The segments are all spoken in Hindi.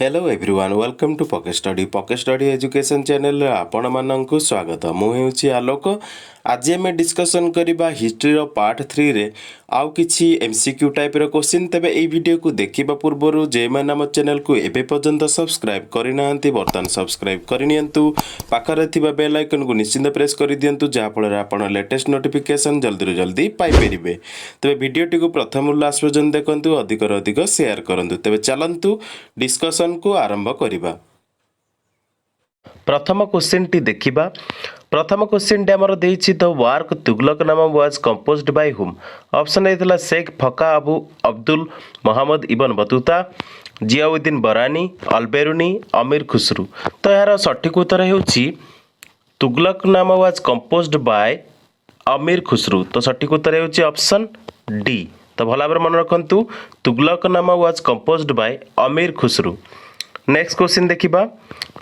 Hello everyone welcome to pocket study education channel आपण मानक स्वागत मुझे आलोक आज आम डिस्कसन करवा हिस्ट्री पार्ट 3 रे आउ किछि एमसीक्यू टाइप रो क्वेश्चन तेबे एई वीडियो को देखिबा पूर्व जे मैंने आम चैनल को एबे पर्यंत सब्सक्राइब करना बर्तमान सब्सक्राइब करनियंतु पाखरे थिबा बेल आइकन को निश्चित प्रेस कर दियंतु जहाँ फल आपण लेटेस्ट नोटिफिकेशन जल्दी जल्दी पाई परिबे। तेबे वीडियोटी को प्रथम लास्ट पर्यंत देखंतु अधिक अधिक शेयर करंतु। तेबे चलंतु डिस्कसन को आरंभ करिबा। प्रथम क्वेश्चन टी देखिबा। प्रथम क्वेश्चन टी हमर देइछि the work Tughlaqnama was composed by whom. Option A Sheikh फका Abu Abdul Mohammad Ibn Battuta, Ziauddin Barani, Alberuni, Amir Khusrau. तो यार सठिक उत्तर हेउछि Tughlaqnama was composed by Amir Khusrau. तो सठिक उत्तर हेउछि ऑप्शन डी। तो भल भाव मन रखंतु Tughlaqnama was composed by Amir Khusrau. Next question देखिबा।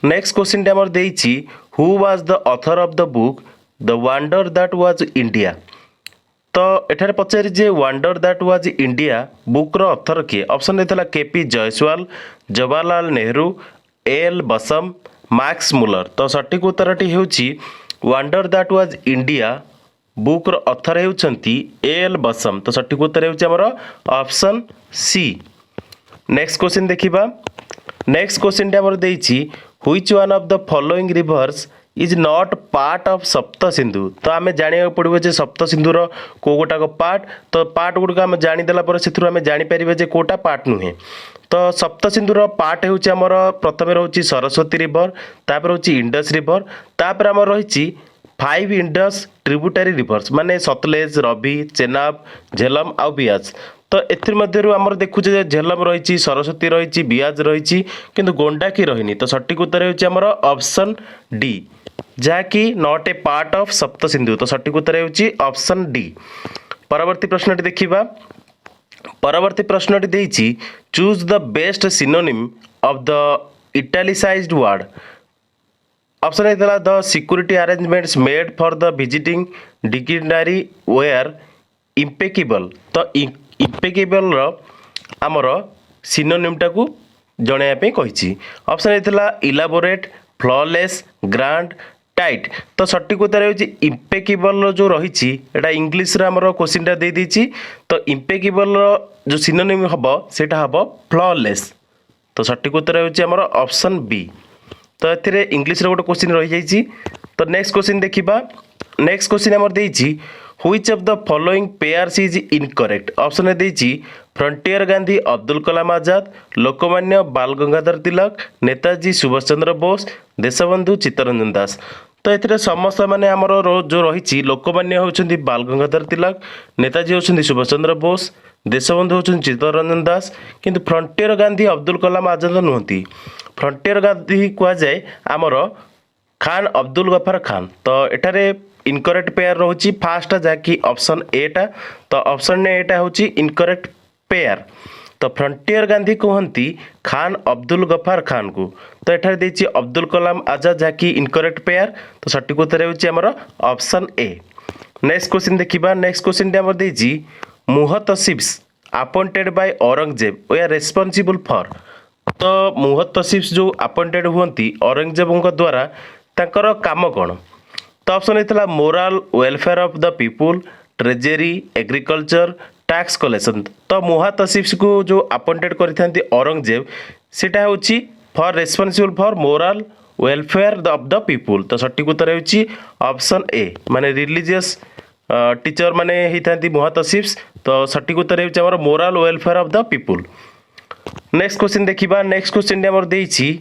नेक्स्ट क्वेश्चन टी हमर देइछि who was the author of the book the wonder that was India. तो एठारे पचारि जे wonder that was India book रो ऑथर किए। ऑप्शन देथला K P Jayaswal, Jawaharlal Nehru, L Basham, Max Muller. तो सठिक उत्तरटी हेउछि wonder that was India book रो ऑथर हेउछंती एल बसम। तो सठिक उत्तर हेउछि हमर ऑप्शन सी। नेक्स्ट क्वेश्चन देखिबा। नेक्स्ट क्वेश्चन टी हमर देइछि which one of the following rivers is not part of Sapta Sindhu. तो आम जाना पड़ो जे सप्त सिंधुर को गोटाक पार्ट। तो पार्ट गुड़िक आम जानीदेला से आम जापर जे कोटा पार्ट नुहे। तो सप्त सिंधुर पार्ट होमर प्रथम रोचे सरस्वती रिवर, तापर होची इंडस रिवर, तापर आम रही 5 इंडस ट्रिब्यूटरी रिवर्स माने सतलेज, रवि, चेनाब, झेलम आउ बियाज। तो एथि मध्यरु आमर देखुचे जे झेलम रही, सरस्वती रही, बियाज रही, किंतु गोंडाकी रहीनी। तो सठिक उत्तर होची आमर ऑप्शन डी जहाँकि not a part of Sapta Sindhu. तो सठिक उत्तर होची ऑप्शन डी। परवर्ती प्रश्नटी देखिबा। परवर्ती प्रश्नटी देइछि choose the best synonym of the italicised word. Option A the security arrangements made for the visiting dignitary were impeccable. तो इम्पेकेबल रो आमर सिनोनिम टाकू जणाया पे कहिछि। Option A elaborate, flawless, grand, tight. तो सठिक उत्तर होछि इम्पेकेबल जो रही एटा इंग्लिश रे हमर क्वेश्चन टा दे दीछि। तो इम्पेकेबल जो सिनोनिम हबो सेटा हबो फ्लॉलेस। तो सठिक उत्तर होछि हमर ऑप्शन बी। तो एथिरे इंग्लिश रे गोटे क्वेश्चन रही जाइछि। तो नेक्स्ट क्वेश्चन देखिबा। नेक्स्ट क्वेश्चन हमर देइछि which of the following pairs is incorrect. Option A देइछि फ्रंटियर गांधी अब्दुल कलाम आजाद, लोकमान्य बाल गंगाधर तिलक, नेताजी सुभाष चंद्र बोस, देशबंधु चित्तरंजन दास। तो एथिरे समस्त माने हमर जो रही लोकमान्य होउछन्ती बाल गंगाधर तिलक, नेताजी होउछन्ती सुभाष चंद्र बोस, देशबंधु होउछन्ती चित्तरंजन दास, किंतु फ्रंटियर गांधी अब्दुल कलाम आजाद नुहंती। फ्रंटियर गांधी कुआ जाए आमर खान अब्दुल गफार खान। तो एठारे इनकरेक्ट पेयर रोची फास्ट जहाँकि ऑप्शन एटा। तो ऑप्शन एटा होची इनकरेक्ट पेयर। तो फ्रंटियर गांधी कहती खान अब्दुल गफार खान को। तो एठारे देछि अब्दुल कलाम आजाद जहाँकि इनकरेक्ट पेयर। तो सठिक उत्तर होची हमर ऑप्शन ए। नेक्स्ट क्वेश्चन देखिबा। नेक्स्ट क्वेश्चन हमर देछि muhtasibs appointed by Aurangzeb they are responsible for. तो मुहतसिब्स जो अपॉइंटेड हुंती औरंगजेब द्वारा ताकर काम कौन। तो ऑप्शन होता morale welfare of the people, treasury, agriculture, tax collection. तो मुहतसिब्स को जो अपॉइंटेड करथांती औरंगजेब सेटा होची for responsible for morale welfare of the people. तो सठिक उत्तर होची ऑप्शन ए माने रिलीजियस टीचर माने हिथांती मुहतसिब्स। तो सठिक उत्तर होची हमर moral welfare of the people. Next question देखिबा। नेक्स्ट क्वेश्चन हमर देइछि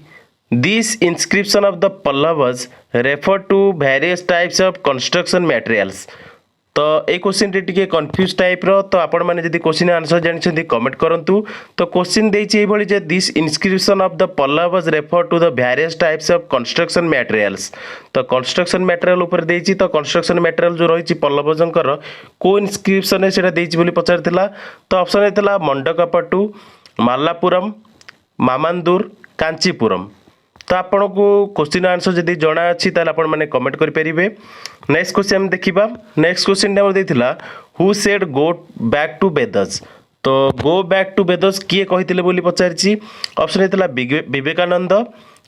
this inscription of the Pallavas refer to various types of construction materials. तो ये क्वेश्चन टी कन्फ्यूज टाइप रो। तो आपण माने जदि क्वेश्चन आंसर जानिछन्ती कमेंट करंतु। तो क्वेश्चन देइछि एभली जे this inscription of the Pallavas refer to the various types of construction materials. तो कंस्ट्रक्शन मटेरियल ऊपर देइछि। तो कंस्ट्रक्शन मटेरियल जो रहिछि पल्लवजंकर को इंस्क्रिप्शन है सेटा देइछि बोली पचारथिला। तो ऑप्शन हेतला मंडकपट्टू, मालापुरम, मामांदूर, कांचीपुरम। तो आपन को क्वेश्चन आंसर जदि जना अछि ताले आपन माने कमेंट करि परिबे। नेक्स्ट क्वेश्चन देखिबा। नेक्स्ट क्वेश्चन हमर देथिला who said go back to Vedas. तो गो बैक टू वेदस किए कही बोली पचारि ऑप्शन होता विवेकानंद,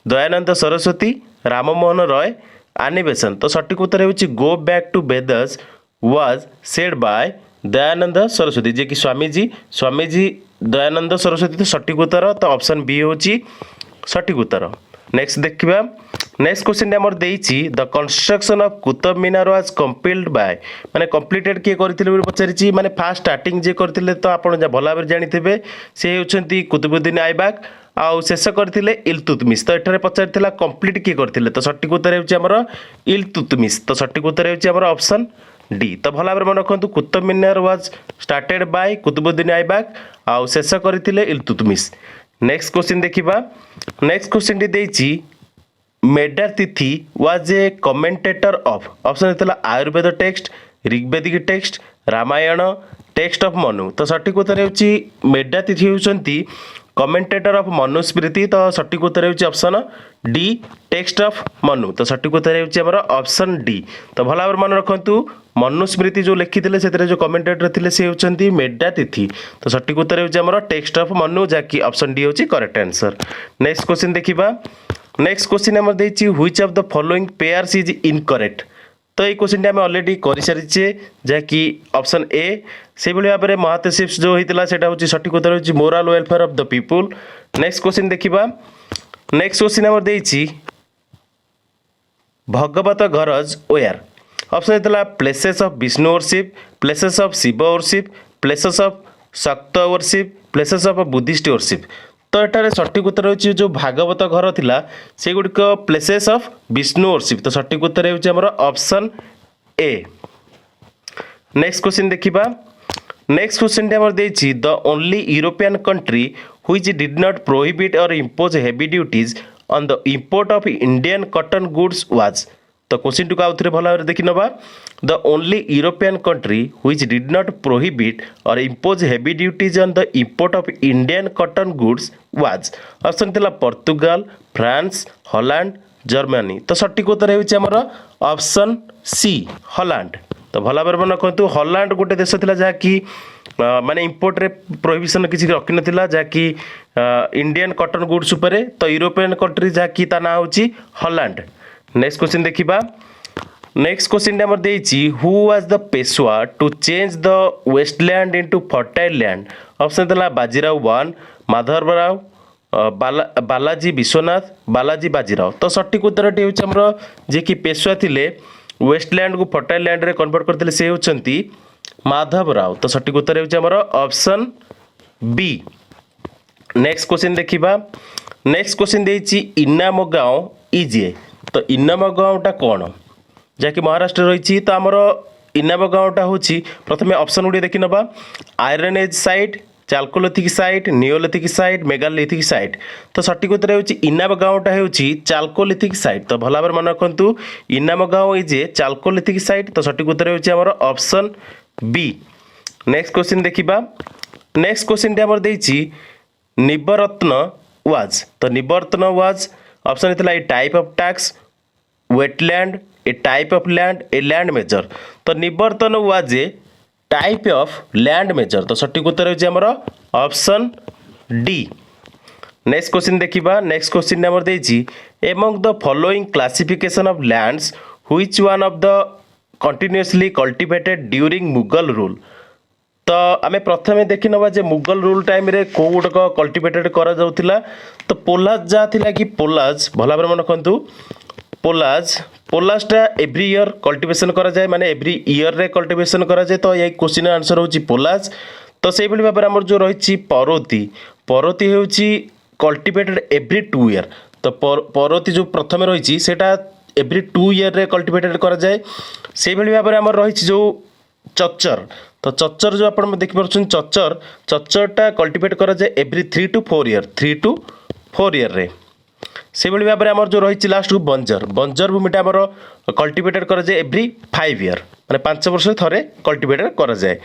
दयानंद सरस्वती, राममोहन रॉय, आनी बेसेंट। तो सठिक उत्तर होची go back to Vedas was said by Dayanand Saraswati, जे कि स्वामीजी दयानंद सरस्वती। तो सठिक उत्तर तो ऑप्शन बी होची सठिक उत्तर। नेक्स्ट देखिबा, नेक्स्ट क्वेश्चन हमर देइछि the construction of Qutub Minar was completed by, माने कंप्लीटेड के करथिले बोली पचारिछि, माने फास्ट स्टार्टिंग जे करथिले तो आपण जा भला भाबे जानिथिबे से हेउछंती कुतुबुद्दीन ऐबक आउ शेष करथिले इल्तुतमिश। तो एठारे पचारिथिला कंप्लीट के करथिले, तो सठिक उत्तर हेउछि हमर इल्तुतमिश। तो सठिक उत्तर हेउछि हमर ऑप्शन डी। तो भला भाबे मन रखंतु Qutub Minar was started by Qutubuddin Aibak आउ शेष करथिले इल्तुतमिश। नेक्स्ट क्वेश्चन देखिबा, नेक्स्ट क्वेश्चन डी देइछि Medhatithi was a commentator of, option होता Ayurveda text, Rigvedic text, Ramayana, text of Manu. तो सठिक उत्तर होची मेडातिथि होउछंती कमेंटेटर ऑफ मनुस्मृति। तो सठिक उत्तर होची option D text of Manu. तो सठिक उत्तर होची हमर ऑप्शन डी। तो भला भाबे मन रखंतु मनुस्मृति जो लिखिथिले सेतरे जो कमेंटेटर थिले से होउछंती मेडातिथि। तो सठिक उत्तर होची हमर टेक्स्ट ऑफ मनु, जाकी ऑप्शन डी होची करेक्ट आंसर। नेक्स्ट क्वेश्चन देखिबा, नेक्स्ट क्वेश्चन हमर देछि which of the following pairs is incorrect. तो ये क्वेश्चन आम ऑलरेडी कर सारी जहाँकि ऑप्शन ए से भाव में महातेशिप्स जो होता सेटा हूँ सठिक उत्तर होची moral welfare of the people. Next question देखिबा, नेक्स्ट क्वेश्चन हमर देछि भगवत घरज वेयर, ऑप्शन होता places of Vishnu worship, places of Shiva worship, places of Shakta worship, places of Buddhist worship. तो एटारे सठिक उत्तर होची जो भागवत घर थिला से गुडिक प्लेसेस ऑफ विष्णु वर्शिप। तो सठिक उत्तर होची हमर ऑप्शन ए। नेक्स्ट क्वेश्चन देखिबा, नेक्स्ट क्वेश्चन हमर देछि the only European country which did not prohibit or impose heavy duties on the import of Indian cotton goods was. तो क्वेश्चन टू आउथरे भल भाव देखि नबा, the only European country which did not prohibit or impose heavy duties on the import of Indian cotton goods was. Option थिला पोर्तुगाल, फ्रांस, हॉलैंड, जर्मनी। तो सठिक उत्तर होची हमर ऑप्शन सी हॉलैंड। तो भल भाव मन कहतु हॉलैंड गोटे देश थिला जहाँकि माने इंपोर्ट रे प्रोहिबिशन किसी रखि नथिला जहाँकि इंडियन कॉटन गुड्स उपरे। तो यूरोपियन कंट्री जहाँकि ता ना होची हॉलैंड। नेक्स्ट क्वेश्चन देखिबा, नेक्स्ट क्वेश्चन हमर देछि who was the Peshwa to change the wasteland into fertile land. Option था बाजीराव 1, माधवराव, बालाजी विश्वनाथ, बालाजी बाजीराव। तो सठिक उत्तर होची हमर जे कि पेशवा थिले वेस्टलैंड को फर्टाइल लैंड रे कन्वर्ट करथिले से होचंती माधवराव। तो सठिक उत्तर होची हमर ऑप्शन बी। नेक्स्ट क्वेश्चन देखिबा, नेक्स्ट क्वेश्चन देछि इनामगांव इजे। तो इनामगांवटा कौन जहाँकि महाराष्ट्र रही। तो आमर इनामगांवटा हूँ प्रथम ऑप्शन गुड़े देखि नबा, iron age site, chalcolithic site, neolithic site, megalithic site. तो सठिक उत्तर होची इनामगांवटा होची चाल्कोलिथिक साइट। तो भल भाव मन रखंतु Inamgaon is a chalcolithic site. तो सठिक उत्तर होची हमर ऑप्शन बी। नेक्स्ट क्वेश्चन देखिबा, नेक्स्ट क्वेश्चन हमर देछि निबरत्न वाज। तो निबरत्न वाज ऑप्शन होता a type of tax, wetland, a type of land, a land measure. तो nivartana was a type of land measure. तो सठिक उत्तर होची हमर ऑप्शन डी। नेक्स्ट क्वेश्चन देखिबा, नेक्स्ट क्वेश्चन हमर देछि among the following classification of lands which one of the continuously cultivated during Mughal rule. तो आम प्रथम देखि नबा जे मुगल रूल टाइम रे को गुडक कल्टिवेटेड करा जाउथिला। तो पोलाज जा थिला कि पोलाज भल भाबरे मन रखंतु पोलाजटा एव्री ईयर कल्टिवेशन करा जाए, माने एव्री ईयर रे कल्टिवेशन करा जाए। तो ये क्वेश्चन आंसर होची पोलाज। तो सेहि भली भाबरे हमर जो रहिछि परोती होची कल्टिवेटेड एव्री 2 ईयर। तो परोती जो प्रथम रहिछि सेटा एव्री 2 ईयर रे कल्टिवेटेड करा जाए। सेहि भली भाबरे हमर रहिछि जो चच्चर। तो चच्चर जो आपण देखि परछन चच्चरटा कल्टिवेट करा जाए every 3 to 4 year, 3 to 4 year रे। से भली भाबरे हमर जो रहिछि लास्ट बंजर भूमिटा हमर कल्टिवेटेड करा जाए एव्री 5 ईयर, माने 5 वर्ष थरे कल्टिवेटेड करा जाए।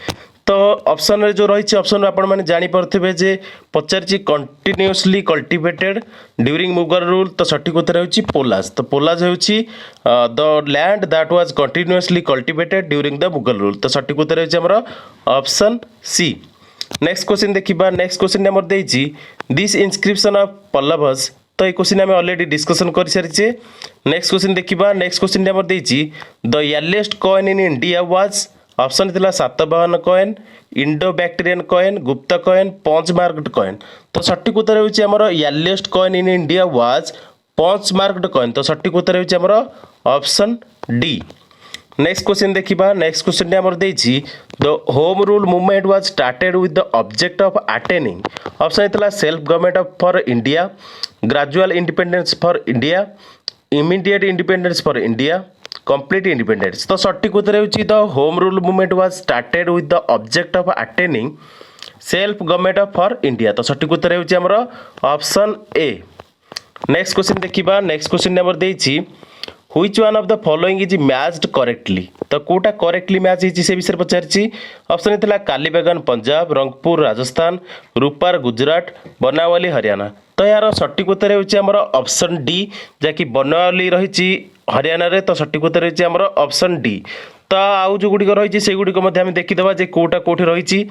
तो ऑप्शन रे जो रही ऑप्शन आपण मैंने जानी पारथिबे जे पचारछि continuously cultivated during Mughal rule. तो सठिक उत्तर होछि पोलाज। तो पोलाज होछि the land that was continuously cultivated during the Mughal rule. तो सठिक उत्तर होछि हमर ऑप्शन सी। नेक्स्ट क्वेश्चन देखिबा नेक्स्ट क्वेश्चन नंबर देइछि दिस इनस्क्रिप्शन ऑफ पल्लवस तो ये क्वेश्चन आम ऑलरेडी डिस्कशन कर सारी। नेक्स्ट क्वेश्चन देखिबा नेक्स्ट क्वेश्चन नंबर देइछि the earliest coin in India was option थिला Satavahana coin Indo Bactrian coin Gupta coin punch marked coin तो सठिक उत्तर होछि हमर earliest coin in India was punch marked coin तो सठिक उत्तर होछि हमर ऑप्शन डी। नेक्स्ट क्वेश्चन देखिबा नेक्स्ट क्वेश्चन नंबर देइछि the home rule movement was started with the object of attaining option हितला self government of for India gradual independence for India immediate independence for India complete independence तो सठिक उत्तर होछि the home rule movement was started with the object of attaining self government of for India तो सठिक उत्तर होछि हमर ऑप्शन ए। नेक्स्ट क्वेश्चन देखिबा नेक्स्ट क्वेश्चन नंबर देइछि which one of the following is matched correctly तो कोटा करेक्टली मैच होइछि से विषय पचारछि ऑप्शन हितला कालीबेगन पंजाब रंगपुर राजस्थान रूपार गुजरात बनावली हरियाणा तो यार सठिक उत्तर होछि हमर ऑप्शन डी जाकि बनावली रहिछि हरियाणा रे तो सठिक उत्तर होछि हमर ऑप्शन डी। तो आउ जो गुड़िक रही से गुड़िक आम देखीदे जे कौटा कौटी रही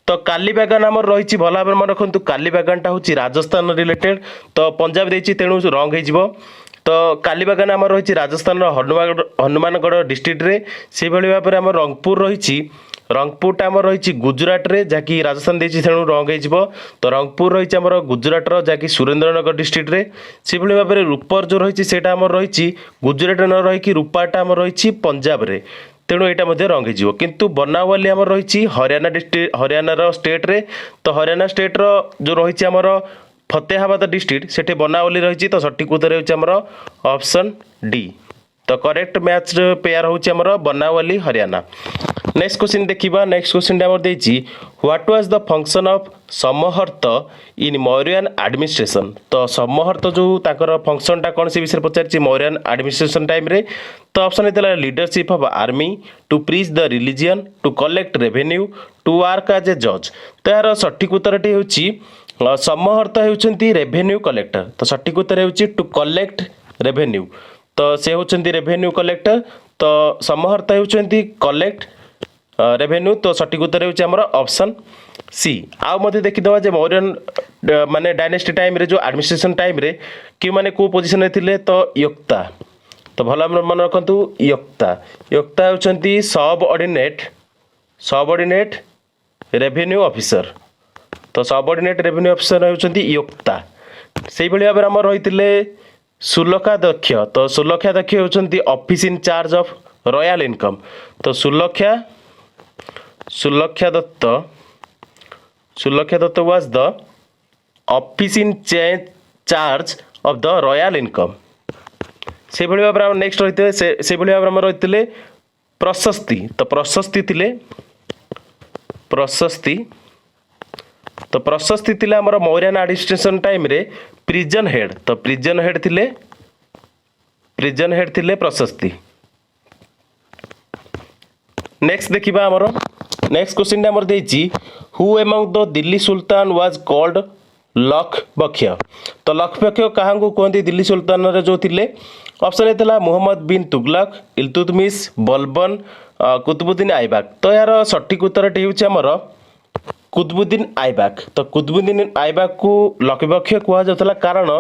तो कालीबागान आम रही भल भाव मन रखु कालीबागानटा हूँ राजस्थान रिलेटेड तो पंजाब देती तेणु रंग हो तो कालीबागान आम रही राजस्थान हनुमानगढ़ डिस्ट्रिक्ट रे से भाव में आम रंगपुर रही रंगपुरटा आम रही गुजरात रे जहाँकि राजस्थान देती तेणु रंग हो तो रंगपुर रही आम गुजरात जहाँकि सुरेंद्रनगर डिस्ट्रिक्ट रे से भाव में रूपर जो रही है आम रही गुजरात न रही रूपाटा आम रही पंजाब रे तेणु यहाँ रंग हो किंतु बनावली आम रही हरियाणा डिस्ट्रिक्ट हरियाणा स्टेट रे तो हरियाणा स्टेट रो जो रही आमर फतेहाबाद डिस्ट्रिक्ट से बनावली रही तो सठिक उत्तर होमर ऑप्शन डी तो करेक्ट मैच पेयर होमर बनावली हरियाणा। नेक्स्ट क्वेश्चन देखिबा नेक्स्ट क्वेश्चन आमर देछि what was the function of samaharta in Mauryan administration तो समहर्त जो ताकर फंक्शनटा कौन से विषय पचारछि मौर्यन एडमिनिस्ट्रेशन टाइम रे तो ऑप्शन हेतला leadership of army to preach the religion to collect revenue to work as a जज तो यार सठिक उत्तरटी होछि समहर्त होउछंती रेवेन्यू कलेक्टर तो सठिक उत्तर होछि टू कलेक्ट रेवेन्यू तो से होउछंती रेवेन्यू कलेक्टर तो समहर्त होउछंती कलेक्ट रेवेन्यू तो सठिक उत्तर होउछि हमर ऑप्शन सी। आउ मते देखिदवा जे मौर्यन माने डायनेस्टी टाइम रे जो एडमिनिस्ट्रेशन टाइम रे कि माने को पोजीशन रे थिले तो योक्ता तो भला मन रखंतु योक्ता योक्ता होउछंती सबऑर्डिनेट रेवेन्यू ऑफिसर तो सबऑर्डिनेट रेवेन्यू ऑफिसर होउछंती योक्ता सेहि भली भाबरे हमर रहितिले सुलक्षाध्यक्ष तो सुलक्षाध्यक्ष होउछंती office in charge of royal income तो Shulkadhyaksha was the office in charge of the royal income से भली भाबरे हम नेक्स्ट रहिते से भली भाबरे हम रहितिले प्रशस्ति तो प्रशस्ति थिले हमर मौर्यन एडमिनिस्ट्रेशन टाइम रे प्रिजन हेड तो प्रिजन हेड थिले प्रशस्ति। नेक्स्ट देखिबा हमर नेक्स्ट क्वेश्चन हमर देछि who among the Delhi sultan was called Lakhbaksh तो लखपक्ष काहांकु कहंती दिल्ली सुल्तान रे जो थिले ऑप्शन हेतला मोहम्मद बिन तुगलक इल्तुतमिश बलबन कुतुबुद्दीन ऐबक तो यार सठिक उत्तरटी होछि हमर कुतुबुद्दीन ऐबक तो कुतुबुद्दीन ऐबक को लखपक्ष कहा जाउतला कारण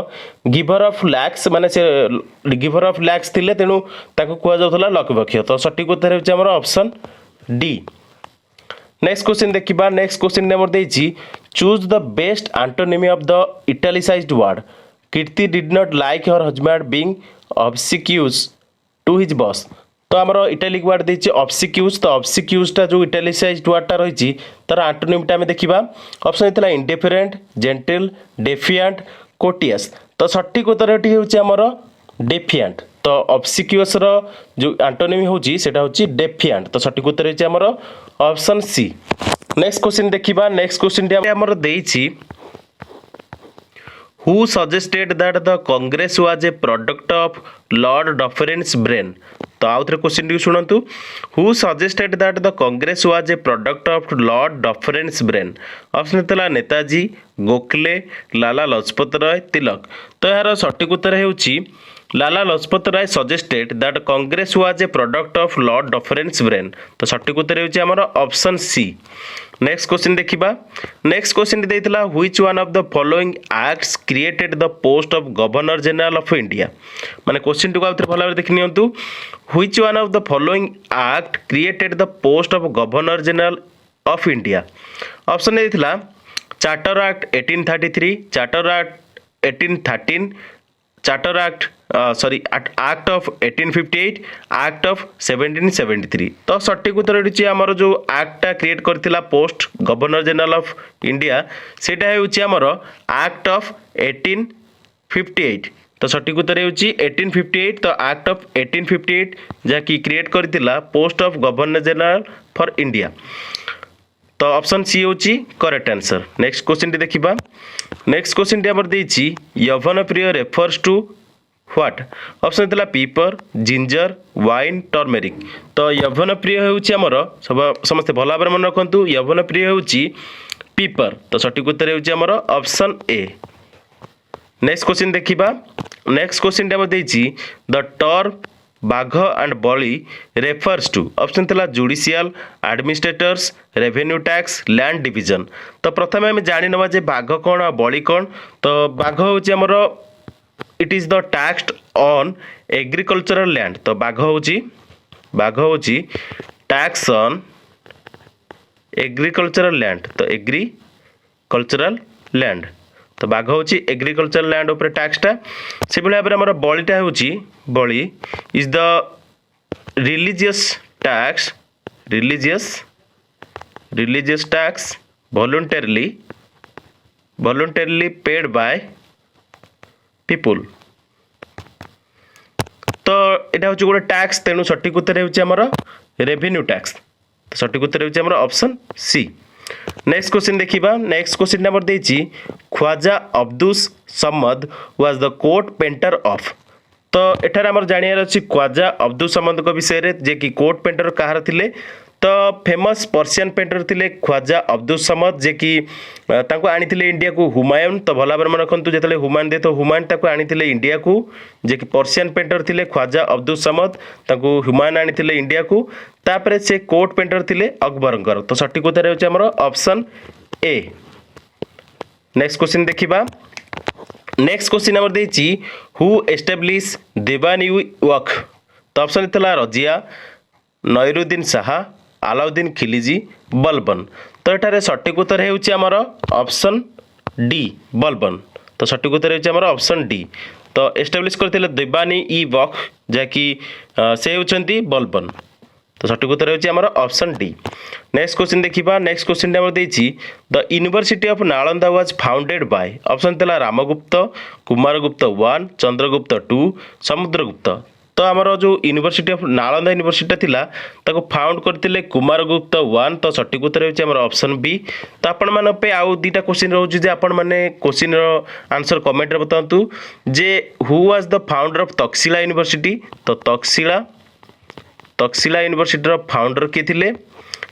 गिवर ऑफ लैक्स माने से गिवर ऑफ लैक्स थिले तेणु ताको कहा जाउतला लखपक्ष तो सठिक उत्तर होछि हमर ऑप्शन डी। नेक्स्ट क्वेश्चन देखिबा नेक्स्ट क्वेश्चन नंबर देछि choose the best antonym of the italicised word Kirti did not like her husband being obsequious to his boss तो आमर इटालिक वर्ड देछि ऑब्सिक्यूज तो ऑब्सिक्यूजटा जो इटैलिसाइज्ड वर्डटा रहिछि तार एंटोनिमटा हम देखिबा ऑप्शन हेतला इंडिफरेंट जेंटल डेफिएंट कोटियस तो सठिक उत्तरटी होछि हमर डेफिएंट तो ऑब्सिक्यूज रो जो एंटोनिमी होछि सेटा होछि डेफिएंट तो सठिक उत्तर होछि हमर ऑप्शन सी। नेक्स्ट क्वेश्चन देखिबा नेक्स्ट क्वेश्चन हमर देछि Who suggested that the Congress was a product of Lord Dufferin's brain? तो आउ थे क्वेश्चन टी शुणु who suggested that the Congress was a product of Lord Dufferin's brain option हेतला नेताजी गोखले लाला लजपत राय तिलक तो यार सठिक उत्तर होउछि Lala Lajpat Rai suggested that Congress was a product of Lord Dufferin's brain तो सठिक उत्तर होची हमर ऑप्शन सी। नेक्स्ट क्वेश्चन देखिबा नेक्स्ट क्वेश्चन देइतला which one of the following acts created the post of governor general of India माने क्वेश्चन टू आउथरे भला देखि नियंतु which one of the following act created the post of governor general of India option देइतला charter act 1833 charter act 1813 charter act act of 1858 act of 1773 तो सठिक उत्तर होची हमर जो एक्टा क्रिएट करथिला post governor general of India सेटा होची हमर एक्ट ऑफ 1858 तो सठिक उत्तर होची 1858 तो एक्ट ऑफ 1858 जा कि क्रिएट करथिला post of governor general for India तो ऑप्शन सी होची करेक्ट आंसर। नेक्स्ट क्वेश्चन टी देखिबा नेक्स्ट क्वेश्चन टी हमर देछि यवन प्रिय रेफर्स टू व्हाट ऑप्शन देला पीपर जिंजर वाइन टर्मेरिक तो यवन प्रिय होची हमर समस्त भला भाबरे मन रखंतु यवन प्रिय होची पीपर तो सठिक उत्तर होची हमर ऑप्शन ए। नेक्स्ट क्वेश्चन देखिबा नेक्स्ट क्वेश्चन टी हमर देछि the term bhaga and bali refers to option थिला judicial administrators revenue tax land division तो प्रथम आम जानी नवा जे बाघ कौन आ बली कौन तो बाघ होची हमर it is the tax on agricultural land तो बाघ होची टैक्स ऑन एग्रीकल्चरल लैंड तो एग्रीकल्चरल लैंड तो बाघ होची एग्रीकल्चर लैंड ऊपर टैक्सटा से भाई भाव में बलिटा होची bali is the religious tax voluntarily paid by people तो यहाँ हूँ गोटे टैक्स तेणु सठिक उत्तर होची हमर रेवेन्यू टैक्स तो सठिक उत्तर होची हमर ऑप्शन सी। नेक्स्ट क्वेश्चन देखिबा नेक्स्ट क्वेश्चन नंबर देछि Khwaja Abdus Samad was the court painter of तो एठार हमर जानियार अछि ख्वाजा अब्दुस समद को विषय रे जे कि कोट पेंटर कहार थिले तो फेमस पर्शियन पेंटर थिले ख्वाजा अब्दुस समद जे कि ताको आनी थिले इंडिया को हुमायून तो भला बार मन रखंतु जेतले हुमायून दे तो हुमायून ताको आनी थिले इंडिया को जे कि पर्शियन पेंटर थिले ख्वाजा अब्दुस समद ताको हुमायून आनी थिले इंडिया को तापरे से कोट पेंटर थिले अकबरंकर तो सठिक उत्तर होची हमर ऑप्शन ए। नेक्स्ट क्वेश्चन देखिबा नेक्स्ट क्वेश्चन नंबर देछि हु एस्टैब्लिश देवानी वक्फ तो ऑप्शन थिला रजिया नईरुद्दीन शाह अलाउद्दीन खिलजी बलबन तो एठारे सठिक उत्तर होची हमर ऑप्शन डी बलबन तो सठिक उत्तर होची हमर ऑप्शन डी तो एस्टैब्लिश करथिले देवानी ई वक्फ जाकि से होचंती बलबन तो सठिक उत्तर होची हमर ऑप्शन डी। नेक्स्ट क्वेश्चन देखिबा नेक्स्ट क्वेश्चन नंबर देछि the university of Nalanda was founded by option थिला रामगुप्त कुमारगुप्त 1 चंद्रगुप्त 2 समुद्रगुप्त तो आमर जो यूनिवर्सिटी ऑफ नालंदा यूनिवर्सिटी थिला ताको फाउंड करथिले कुमारगुप्त 1 तो सठिक उत्तर होची हमर ऑप्शन बी। तो आपण मन पे आउ दीटा क्वेश्चन रहउची जे आपण माने क्वेश्चन रो आंसर कमेंट रे बतांतु जे who was the founder of Taxila university तो तक्षशिला यूनिवर्सिटी रो फाउंडर के थिले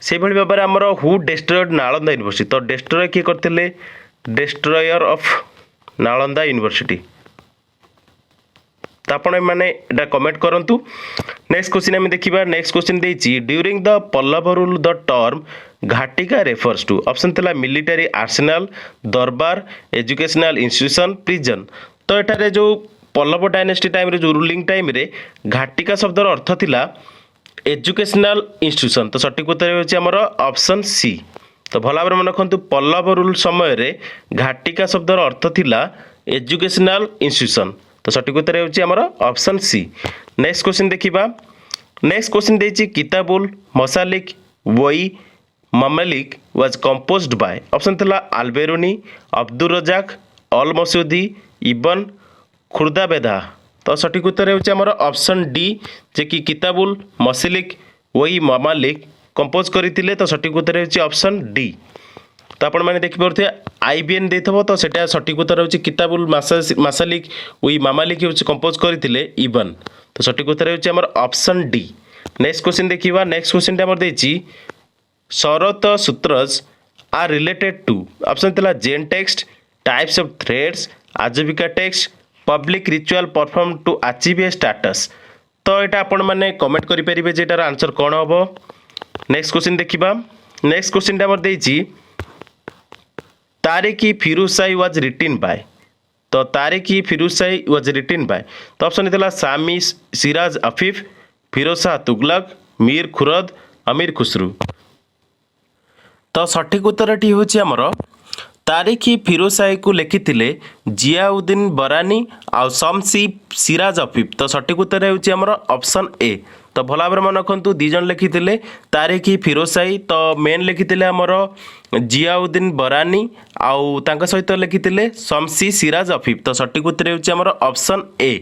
से भली भाबरे हमर हु डिस्ट्रॉयड नालंदा यूनिवर्सिटी तो डिस्ट्रॉय के करथिले डिस्ट्रॉयर ऑफ नालंदा यूनिवर्सिटी तो आपण माने एटा कमेंट करंतु। नेक्स्ट क्वेश्चन हम देखिबा नेक्स्ट क्वेश्चन देछि during the Pallava rule the term ghatika refers to option थिला military arsenal darbar educational institution prison तो एटारे जो पल्लव डायनेस्टी टाइम रे जो रूलिंग टाइम रे घाटिका शब्दर अर्थ थिला एजुकेशनल इंस्टीट्यूशन तो सठिक उत्तर होची हमर ऑप्शन सी। तो भला भाबरे मन रखंतु पल्लव रूल समय रे घाटिका शब्दर अर्थ थिला एजुकेशनल इंस्टीट्यूशन तो सठिक उत्तर होची हमर ऑप्शन सी। नेक्स्ट क्वेश्चन देखिबा नेक्स्ट क्वेश्चन देछि किताबुल मसालिक वई ममलिक वाज कंपोज्ड बाय ऑप्शन थिला अल्बेरुनी अब्दुल रजाक अल मसूदी इबन खुर्दाबेदा तो सठिक उत्तर होची हमर ऑप्शन डी जे कि किताबुल मसालिक वई ममलिक कंपोज करथिले तो सठिक उत्तर होची ऑप्शन डी। तो आपण माने देखि परथे आईबीएन देथबो तो सेटा सठिक उत्तर होची किताबुल मसालिक वई ममलिक होची कंपोज करथिले इबन तो सठिक उत्तर होची हमर ऑप्शन डी। नेक्स्ट क्वेश्चन देखिबा नेक्स्ट क्वेश्चन हमर देछि शरत सूत्रज आर रिलेटेड टू ऑप्शन थिला जेन टेक्स्ट टाइप्स ऑफ थ्रेड्स आजीविका text public ritual perform to achieve a status. तो यहाँ आपण मैंने कमेंट करेंगे जे एटार आंसर कौन हम। नेक्स्ट क्वेश्चन देखा। नेक्स्ट क्वेश्चन आमर देछि तारिक ई फिरोज शाही वाज रिटिन बाय। तो तारिक ई फिरोज शाही वाज रिटिन बाय। तो ऑप्शन होता सामी सिराज अफीफ, फिरोज शाह तुगलक, मीर खुरद, अमीर खुसरू। तो सठिक उत्तरटी हूँ आमर तारिक ई फिरोज शाही को लिखिथिले जियाउद्दीन बरानी आउ शमसी सिराज अफीफ। तो सठिक उत्तर होउछि आमर ऑप्शन ए। तो भल भाव मन रखु दी जन लिखिथिले तारिक ई फिरोज शाही। तो मेन लिखिथिले आमर जियाउद्दीन बरानी आउ तांका सहित लिखिथिले शमसी सिराज अफीफ। तो सठिक उत्तर होउछि आमर ऑप्शन ए।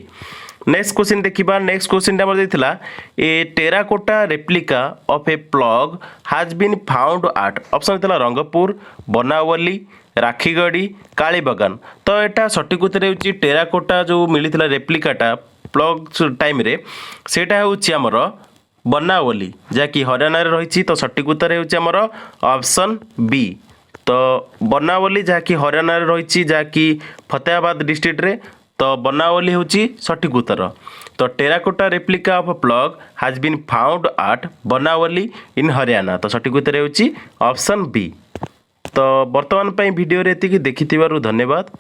नेक्स्ट क्वेश्चन देखिबा। नेक्स्ट क्वेश्चन आमर देथिला a terracotta replica of a plough has been found at. Option देथिला रंगपुर, बनावली, राखीगढ़ी, कालीबागान। तो यहाँ सठिक उत्तर होउछि टेराकोटा जो मिलिथिला रेप्लिकाटा प्लग टाइम रे सेटा होउछि आमर बनावली जहाँकि हरियाणा रे रही। तो सठिक उत्तर होउछि आमर ऑप्शन बी। तो बनावली जहाँकि हरियाणा रे रही जहाँकि फतेहाबाद डिस्ट्रिक्ट रे। तो बनावली होउछि सठिक उत्तर। तो terracotta replica of plough has been found at Banawali in Haryana. तो सठिक उत्तर होउछि ऑप्शन बी। तो वर्तमान वीडियो रे एतिकी देखिथिबारु धन्यवाद।